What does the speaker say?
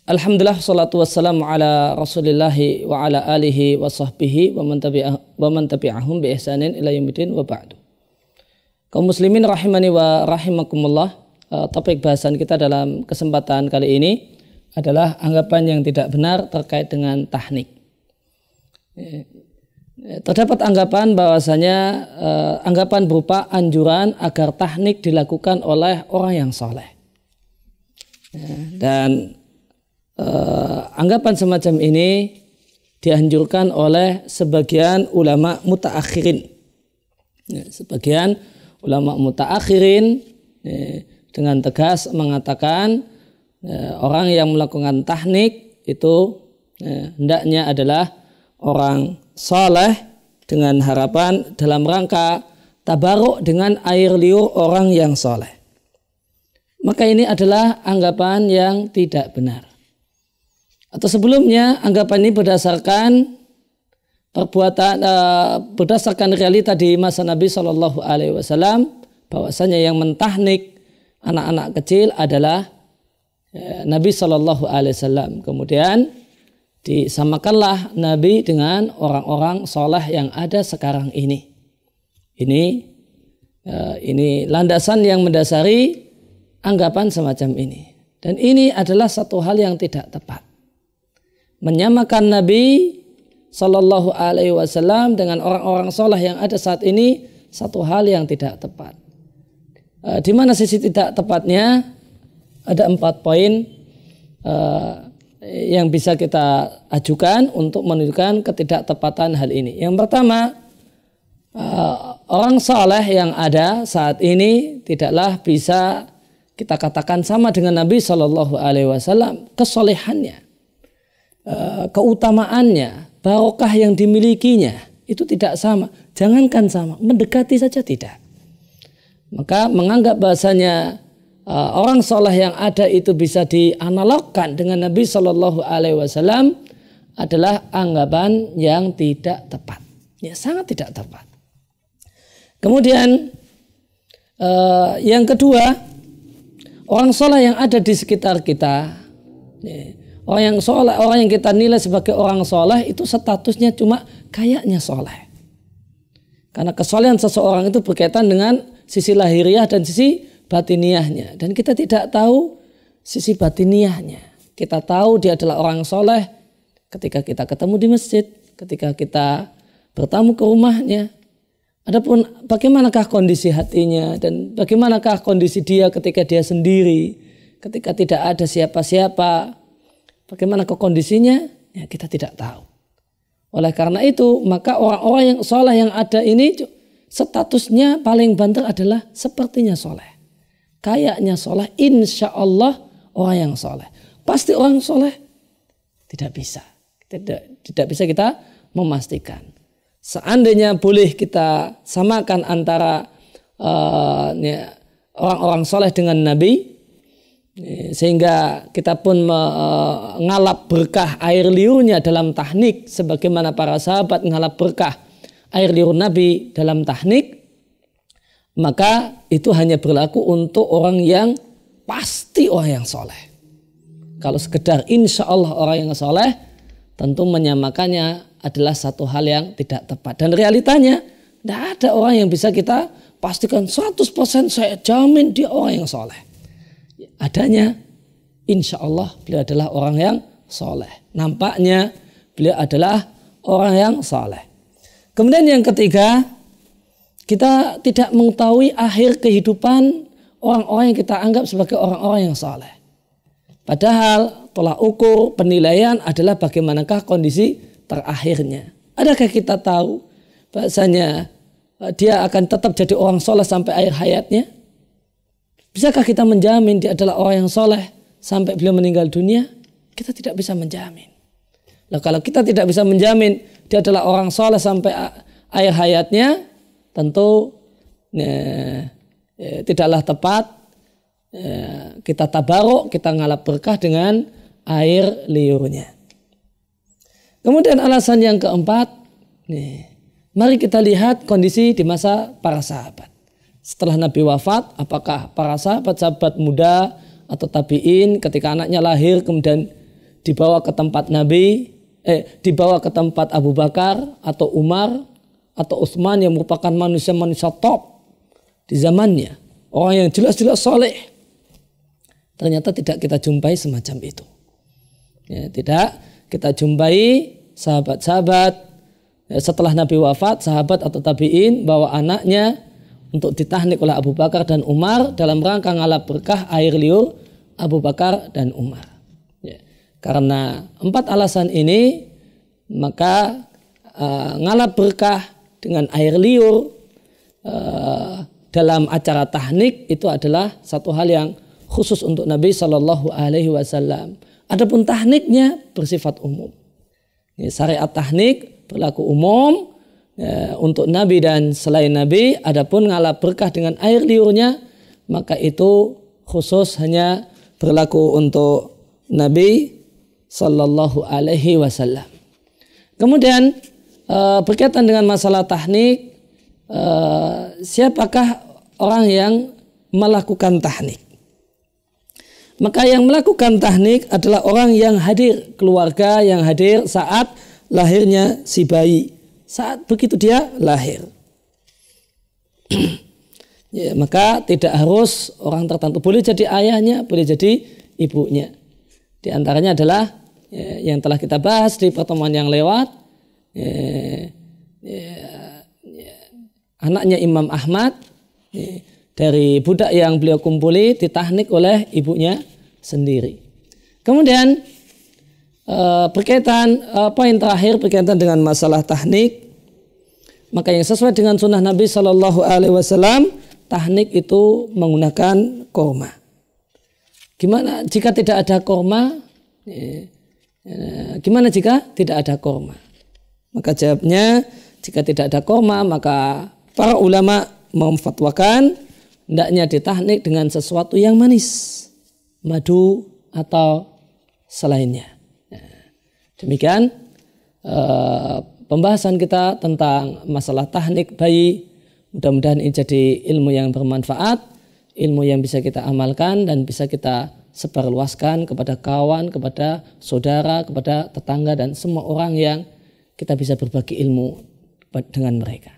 Alhamdulillah, salatu wassalamu ala rasulillahi wa ala alihi wa sahbihi wa man tabi'ahum bi ihsanin ila yaumil wa ba'du. Kaum muslimin rahimani wa rahimakumullah, topik bahasan kita dalam kesempatan kali ini adalah anggapan yang tidak benar terkait dengan tahnik. Terdapat anggapan bahwasanya anggapan berupa anjuran agar tahnik dilakukan oleh orang yang saleh. Dan anggapan semacam ini dianjurkan oleh sebagian ulama mutaakhirin. Sebagian ulama mutaakhirin dengan tegas mengatakan orang yang melakukan tahnik itu hendaknya adalah orang saleh dengan harapan dalam rangka tabaruk dengan air liur orang yang saleh. Maka ini adalah anggapan yang tidak benar. Atau sebelumnya anggapan ini berdasarkan realita di masa Nabi SAW, bahwasanya yang mentahnik anak-anak kecil adalah Nabi SAW. Kemudian disamakanlah Nabi dengan orang-orang soleh yang ada sekarang ini. Ini landasan yang mendasari anggapan semacam ini. Dan ini adalah satu hal yang tidak tepat. Menyamakan Nabi Sallallahu Alaihi Wasallam dengan orang-orang soleh yang ada saat ini satu hal yang tidak tepat. Di mana sisi tidak tepatnya? Ada 4 poin yang bisa kita ajukan untuk menunjukkan ketidaktepatan hal ini. Yang pertama, orang soleh yang ada saat ini tidaklah bisa kita katakan sama dengan Nabi Sallallahu Alaihi Wasallam kesolehannya. Keutamaannya, barokah yang dimilikinya itu tidak sama. Jangankan sama, mendekati saja tidak. Maka menganggap bahasanya orang soleh yang ada itu bisa dianalogkan dengan Nabi Shallallahu Alaihi Wasallam adalah anggapan yang tidak tepat. Ya, sangat tidak tepat. Kemudian yang kedua, orang soleh yang ada di sekitar kita. Orang yang soleh, orang yang kita nilai sebagai orang soleh itu statusnya cuma kayaknya soleh. Karena kesolehan seseorang itu berkaitan dengan sisi lahiriah dan sisi batiniahnya. Dan kita tidak tahu sisi batiniahnya. Kita tahu dia adalah orang soleh ketika kita ketemu di masjid, ketika kita bertamu ke rumahnya. Adapun bagaimanakah kondisi hatinya dan bagaimanakah kondisi dia ketika dia sendiri, ketika tidak ada siapa-siapa. Bagaimana kondisinya? Ya, kita tidak tahu. Oleh karena itu, maka orang-orang yang soleh yang ada ini statusnya paling banter adalah sepertinya soleh. Kayaknya soleh, insya Allah orang yang soleh. Pasti orang soleh? Tidak bisa. Tidak bisa kita memastikan. Seandainya boleh kita samakan antara orang-orang soleh dengan Nabi, sehingga kita pun mengalap berkah air liurnya dalam tahnik sebagaimana para sahabat mengalap berkah air liur Nabi dalam tahnik, maka itu hanya berlaku untuk orang yang pasti orang yang soleh. Kalau sekedar insya Allah orang yang soleh, tentu menyamakannya adalah satu hal yang tidak tepat. Dan realitanya tidak ada orang yang bisa kita pastikan 100% saya jamin dia orang yang soleh. Adanya insya Allah beliau adalah orang yang soleh. Nampaknya beliau adalah orang yang soleh. Kemudian yang ketiga, kita tidak mengetahui akhir kehidupan orang-orang yang kita anggap sebagai orang-orang yang soleh. Padahal tolak ukur penilaian adalah bagaimanakah kondisi terakhirnya. Adakah kita tahu bahasanya dia akan tetap jadi orang soleh sampai akhir hayatnya? Bisakah kita menjamin dia adalah orang yang soleh sampai beliau meninggal dunia? Kita tidak bisa menjamin. Nah, kalau kita tidak bisa menjamin dia adalah orang soleh sampai akhir hayatnya, tentu tidaklah tepat kita tabaruk, kita ngalap berkah dengan air liurnya. Kemudian alasan yang keempat, mari kita lihat kondisi di masa para sahabat. Setelah Nabi wafat, apakah para sahabat-sahabat muda atau tabi'in ketika anaknya lahir kemudian dibawa ke tempat Nabi, dibawa ke tempat Abu Bakar atau Umar atau Utsman yang merupakan manusia-manusia top di zamannya, orang yang jelas-jelas soleh. Ternyata tidak kita jumpai semacam itu. Ya, tidak kita jumpai sahabat-sahabat setelah Nabi wafat, sahabat atau tabi'in bawa anaknya untuk ditahnik oleh Abu Bakar dan Umar dalam rangka ngalap berkah air liur Abu Bakar dan Umar. Ya, karena 4 alasan ini, maka ngalap berkah dengan air liur dalam acara tahnik itu adalah satu hal yang khusus untuk Nabi Shallallahu Alaihi Wasallam. Adapun tahniknya bersifat umum. Ya, syariat tahnik berlaku umum untuk Nabi dan selain Nabi. Adapun ngalap berkah dengan air liurnya, maka itu khusus hanya berlaku untuk Nabi Sallallahu Alaihi Wasallam. Kemudian berkaitan dengan masalah tahnik, siapakah orang yang melakukan tahnik? Maka yang melakukan tahnik adalah orang yang hadir, keluarga yang hadir saat lahirnya si bayi, saat begitu dia lahir. Ya, maka tidak harus orang tertentu, boleh jadi ayahnya, boleh jadi ibunya. Di antaranya adalah yang telah kita bahas di pertemuan yang lewat, anaknya Imam Ahmad dari budak yang beliau kumpuli ditahnik oleh ibunya sendiri. Kemudian berkaitan poin terakhir berkaitan dengan masalah tahnik, maka yang sesuai dengan sunnah Nabi Shallallahu Alaihi Wasallam, tahnik itu menggunakan korma. Gimana jika tidak ada korma? Gimana jika tidak ada korma? Maka jawabnya, jika tidak ada korma, maka para ulama memfatwakan hendaknya ditahnik dengan sesuatu yang manis, madu atau selainnya. Demikian pembahasan kita tentang masalah tahnik bayi. Mudah-mudahan ini jadi ilmu yang bermanfaat, ilmu yang bisa kita amalkan dan bisa kita sebarluaskan kepada kawan, kepada saudara, kepada tetangga dan semua orang yang kita bisa berbagi ilmu dengan mereka.